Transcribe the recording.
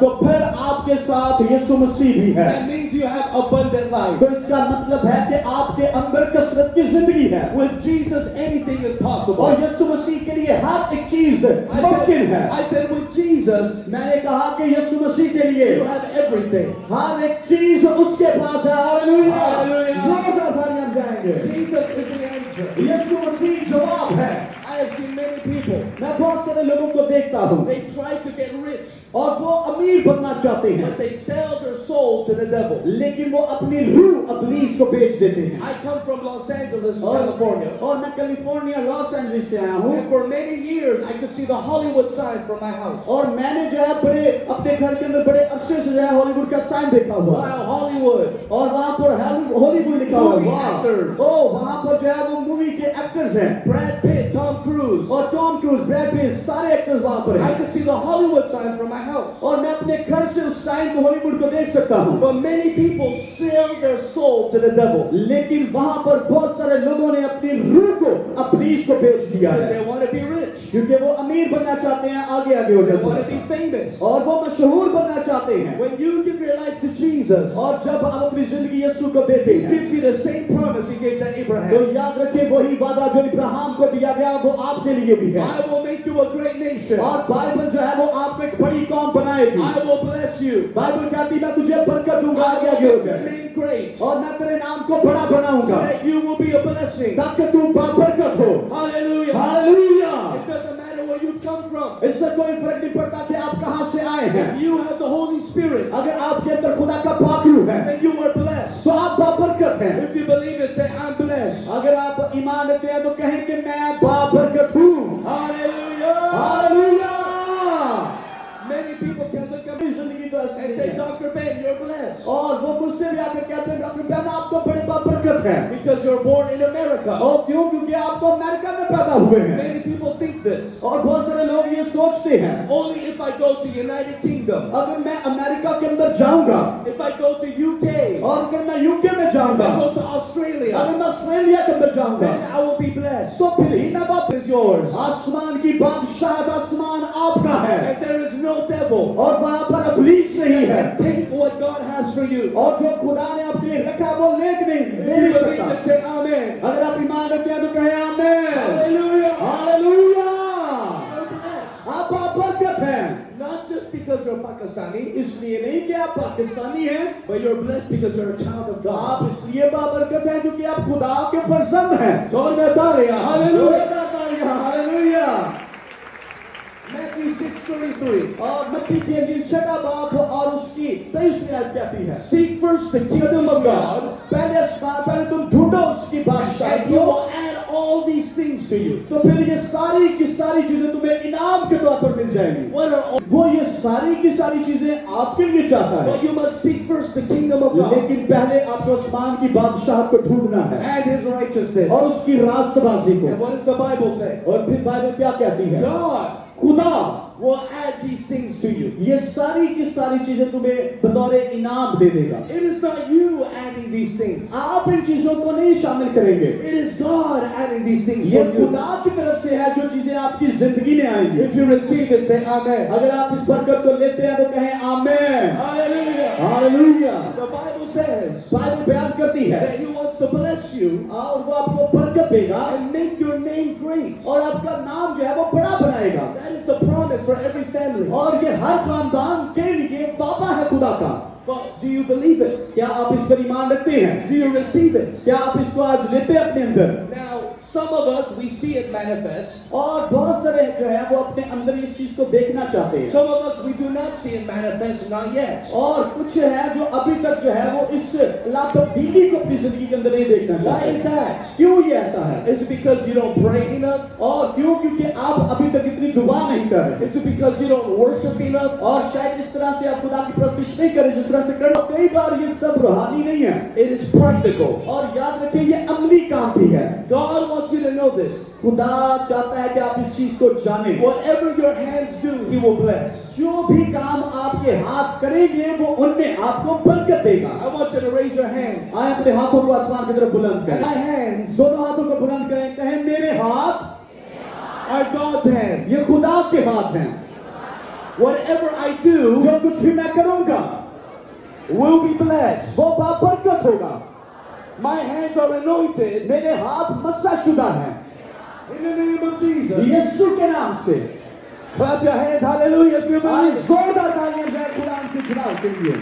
तो फिर आपके साथ यीशु मसीह भी है। That means you have abundant life. तो इसका मतलब है कि आपके अंदर कसरत की जिंदगी है। With Jesus, anything is possible. और यीशु मसीह के लिए हर एक चीज मुमकिन है। I said with Jesus, मैंने कहा कि यीशु मसीह के लिए you have everything. हर एक चीज उसके पास है। Hallelujah, hallelujah. जोरदार तालियां जाएंगे। Jesus is the answer. यीशु मसीह जवाब है। I have seen many people. मैं बहुत सारे लोगों को देखता हूँ They try to get rich, और वो अमीर बनना चाहते हैं, but they sell their soul to the devil. लेकिन वो अपनी रूह इब्लीस को बेच देते हैं। I come from Los Angeles, और California. मैं कैलिफोर्निया लॉस एंजलिस से आया हूँ। And for many years, I could see the Hollywood sign from my house. और मैंने जो है बड़े अपने घर के अंदर बड़े अरसे से जो है हॉलीवुड का साइन देखा हुआ है। Wow, Hollywood. और वहाँ पर हॉलीवुड लिखा हुआ Movie है। actors. ओ वहाँ पर जो है वो मूवी के एक्टर्स हैं। Brad Pitt, Tom Cruise. और टॉम क्रूज, ब्रैड पिट, सारे एक्टर्स वहाँ पर I हैं। could see the Hollywood sign from my house. और मैं अपने घर से उस साइन को हॉलीवुड को देख सकता हूँ। But many people sell their soul to the devil. लेकिन वहाँ पर बहुत सारे लोगों ने अपनी रूह को इब्लीस को बेच दिया Because है, they want to be rich. क्योंकि वो अमीर बनना चाहते हैं, आगे आगे हो They want to जाते be हैं famous. और वो मशहूर बनना चाहते हैं। When you give your life to Jesus, और जब आप अपनी जिंदगी यीशु को देते He हैं gives you the same promise He gave to तो Abraham. याद रखिए वही वादा जो इब्राहिम को दिया गया वो आपके लिए भी है। I will make you a great nation. और बाइबल जो है वो आपको एक बड़ी कौम बनाएगी। I will bless you. Bible कहती है मैं तुझे बरकत दूंगा, I आगे will आगे हो make your जाए name great. और मैं तेरे नाम को बड़ा बनाऊंगा So that you will be a blessing. ताकि तू बाबरकत हो। Hallelujah. Hallelujah. It doesn't matter where you've come from. इससे कोई फर्क नहीं पड़ता कि आप कहां से आए हैं। If you have the Holy Spirit, अगर आपके अंदर खुदा का पाखरू है then you are blessed. तो आप बाबरकत हैं। If you believe it, say, I'm blessed. अगर आप ईमान रखते हैं तो कहें कि मैं बाबरकत हूँ। Hallelujah. Hallelujah. Many people can look at मेरी me जिंदगी तो ऐसी and नहीं say, है। Dr. Ben, you're blessed. और वो मुझसे भी आकर कहते हैं डॉक्टर बेन आप तो बड़े बाबरकत हैं। Because you're born in America. और क्यों? क्योंकि आप तो अमेरिका में पैदा हुए हैं। Many people think this. और बहुत सारे लोग ये सोचते हैं Only if I go to United Kingdom, अगर मैं अमेरिका के अंदर जाऊंगा if I go to UK, और अगर मैं यूके में if जाऊंगा, I go to Australia, अगर मैं ऑस्ट्रेलिया के अंदर जाऊंगा then I will be blessed. तो फिर ही मैं बाप Is yours. आसमान की बादशाह आसमान आपका है And there is no devil और वहां पर इब्लीस नहीं है that can take what God has for you. और जो खुदा ने आपके लिए रखा वो लेक नहीं If ले you नहीं believe सकता। it, say Amen. अगर आप ईमान रखते हैं तो कहें आमीन। Hallelujah. हालेलुया। You're blessed. आप बाबरकत हैं Not just because you're Pakistani, इसलिए नहीं कि आप पाकिस्तानी हैं, but you're blessed because you're a child of God. आप इसलिए बाबरकत हैं क्योंकि आप खुदा के फर्जंद हैं। जोर में तालियां. Hallelujah. हालेलुया। Matthew 6:33. और मत्ती की इंजील छठा बाब और उसकी 23वीं आयत कहती है Seek first the kingdom of God, पहले तुम ढूंढो उसकी बादशाही and He को will add all these things to you. तो फिर ये सारी की सारी चीजें तुम्हें इनाम के तौर पर मिल जाएंगी। What are all? वो ये सारी की सारी चीजें आपके लिए चाहता है, But you must seek first the kingdom of God लेकिन पहले आपको आसमान की बादशाह को ढूंढना है and His righteousness. और उसकी रास्तबाजी को। And what does the Bible say? और फिर बाइबल क्या कहती है? God खुदा will add these things to you. ये सारी की सारी चीजें तुम्हें बतौर इनाम दे देगा। It is not you adding these things. आप इन चीजों को नहीं शामिल करेंगे, It is God adding these things ये for you. खुदा की तरफ से है जो चीजें आपकी जिंदगी में आएंगी। If you receive it, say Amen. अगर आप इस बरकत को लेते हैं तो कहें आमीन। Hallelujah. Hallelujah. The Bible says Bible बयान करती है that He wants to bless you और वो आपको बरकत देगा and make your name great. और आपका नाम जो है वो बड़ा बनाएगा। That is the promise for every family. और ये हर खानदान के लिए वादा है खुदा का। But do you believe it? क्या आप इस पर ईमान रखते हैं? Do you receive it? क्या आप इसको आज लेते हैं अपने अंदर? Now, some of us, we see it manifest. और बहुत सारे जो है वो अपने अंदर इस चीज को देखना चाहते हैं Some of us, we do not see it manifest, not yet. और कुछ है जो अभी तक जो है वो इस लातब्दीली को अपनी जिंदगी के अंदर नहीं देखना Why चाहते। is that? क्यों ये ऐसा है? Is it because you don't pray enough? और क्यों? क्योंकि आप अभी तक इतनी दुआ नहीं कर रहे Is it because you don't worship enough? और शायद इस तरह से आप खुदा की प्रस्तुति नहीं करें जिस तरह से करो। कई बार ये सब रूहानी नहीं है It is practical. और याद रखिए ये अमली काम भी है। God wants you to know this. खुदा चाहता है कि आप इस चीज को जानें। Whatever your hands do, He will bless. जो भी काम आपके हाथ करेंगे वो उनमें आपको बरकत देगा। I want you to raise your hands. आए अपने हाथों को आसमान की तरफ बुलंद And my करें, hands दोनों हाथों को बुलंद करें, कहें मेरे हाथ are God's hands. ये खुदा के हाथ हैं। Whatever I do जो कुछ भी मैं करूंगा will be blessed. वो बरकत होगा। My hands are anointed मेरे हाथ मस्सा शुदा हैं in the name of Jesus. यीशु के नाम से। Clap your hands, hallelujah, if you आज believe. जोरदार तालियां दें खुदा की खुदा के लिए।